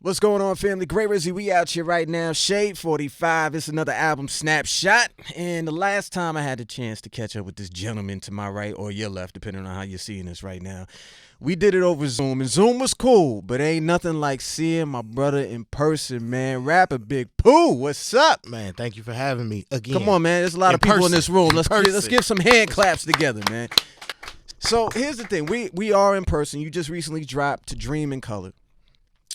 What's going on, family? Great Rizzy, we out here right now. Shade 45. It's another album, Snapshot. And the last time I had the chance to catch up with this gentleman to my right or your left, depending on how you're seeing this right now, we did it over Zoom. And Zoom was cool, but ain't nothing like seeing my brother in person, man. Rapper Big Pooh, what's up? Man, thank you for having me again. Come on, man. There's a lot of people in this room. Let's give some hand claps together, man. So here's the thing. We are in person. You just recently dropped To Dream in Color.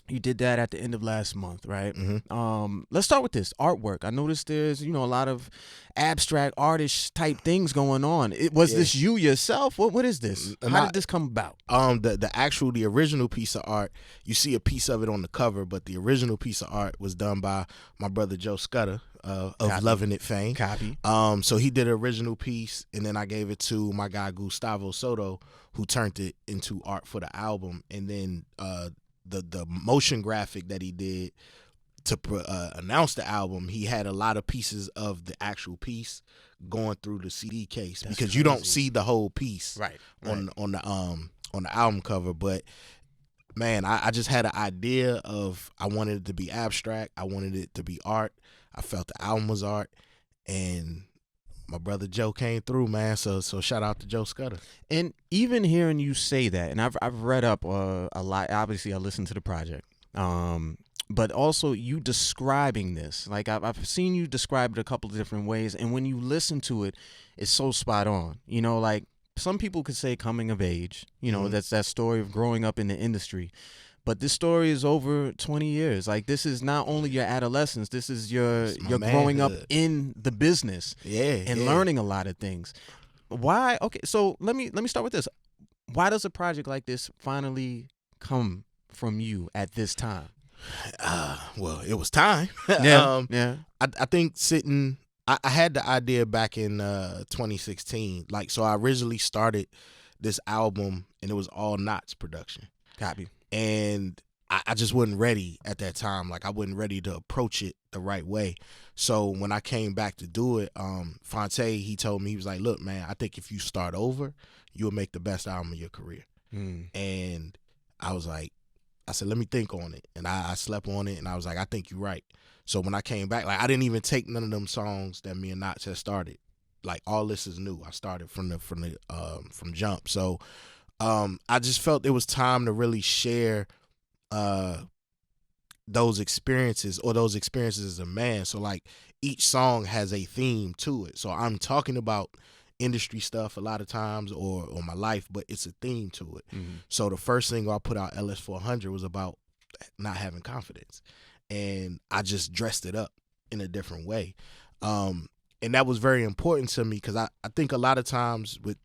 You did that at the end of last month, right? Mm-hmm. Let's start with this artwork. I noticed there's, a lot of abstract artist type things going on. Was this you yourself? What is this? How did this come about? The original piece of art, you see a piece of it on the cover, but the original piece of art was done by my brother Joe Scudder of Loving It fame. Copy. So he did an original piece, and then I gave it to my guy Gustavo Soto, who turned it into art for the album, and then the motion graphic that he did to announce the album, he had a lot of pieces of the actual piece going through the CD case. That's because crazy. You don't see the whole piece on the album cover. But man, I just had an idea of, I wanted it to be abstract, I wanted it to be art, I felt the album was art, and my brother Joe came through, man. So shout out to Joe Scudder. And even hearing you say that, and I've read up a lot. Obviously, I listened to the project, but also you describing this. Like I've seen you describe it a couple of different ways, and when you listen to it, it's so spot on. Like some people could say coming of age. That's that story of growing up in the industry. But this story is over 20 years. Like, this is not only your adolescence, this is your growing up in the business and learning a lot of things. Why? Okay, so let me start with this. Why does a project like this finally come from you at this time? Well, it was time. Yeah. I think I had the idea back in 2016. Like, so I originally started this album, and it was all Knots production. Copy. And I just wasn't ready at that time. Like, I wasn't ready to approach it the right way. So when I came back to do it, Fonte, he told me, he was like, look, man, I think if you start over, you'll make the best album of your career. And I said, let me think on it. And I slept on it, and I was like, I think you're right. So when I came back, like, I didn't even take none of them songs that me and Knots had started. Like, all this is new. I started from jump. So I just felt it was time to really share those experiences as a man. So, like, each song has a theme to it. So I'm talking about industry stuff a lot of times or my life, but it's a theme to it. So the first single I put out, LS400, was about not having confidence. And I just dressed it up in a different way. And that was very important to me because I think a lot of times with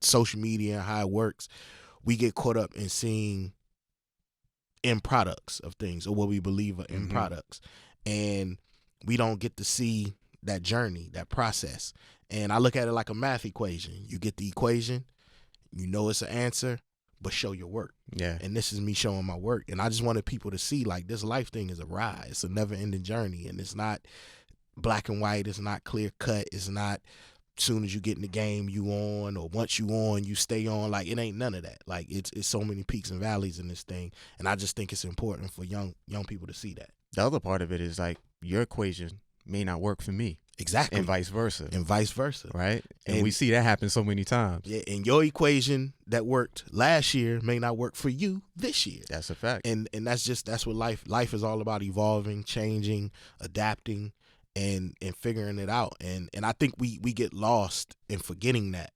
social media and how it works, we get caught up in seeing end products of things, or what we believe are end products, and we don't get to see that journey, that process. And I look at it like a math equation. You get the equation, it's an answer, but show your work. Yeah. And this is me showing my work. And I just wanted people to see, like, this life thing is a ride. It's a never-ending journey, and it's not black and white. It's not clear cut. It's not soon as you get in the game you on, or once you on you stay on. Like, it ain't none of that. Like, it's so many peaks and valleys in this thing, and I just think it's important for young people to see that. The other part of it is, like, your equation may not work for me. Exactly. And vice versa. Right? And we see that happen so many times. Yeah, and your equation that worked last year may not work for you this year. That's a fact. And that's what life is all about: evolving, changing, adapting, and figuring it out. And I think we get lost in forgetting that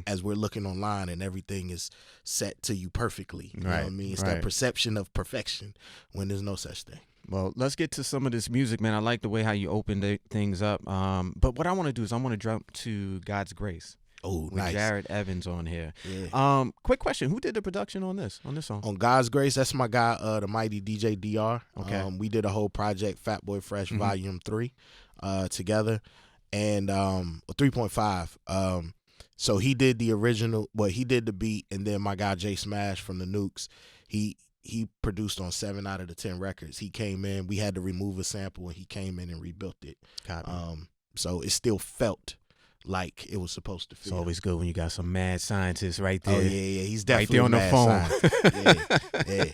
as we're looking online and everything is set to you perfectly. You know what I mean? It's that perception of perfection when there's no such thing. Well, let's get to some of this music, man. I like the way how you opened things up. But what I want to do is I want to jump to God's Grace. Oh, with nice. Jared Evans on here. Yeah. Quick question: who did the production on this song? On God's Grace, that's my guy, the mighty DJ DR. Okay. We did a whole project, Fat Boy Fresh Volume 3, together, and 3.5. So he did the original. Well, he did the beat, and then my guy Jay Smash from the Nukes, he produced on 7 out of the 10 records. He came in. We had to remove a sample, and he came in and rebuilt it. So it still felt like it was supposed to feel. It's always good when you got some mad scientists right there. Oh, yeah. He's definitely right there on the phone. yeah.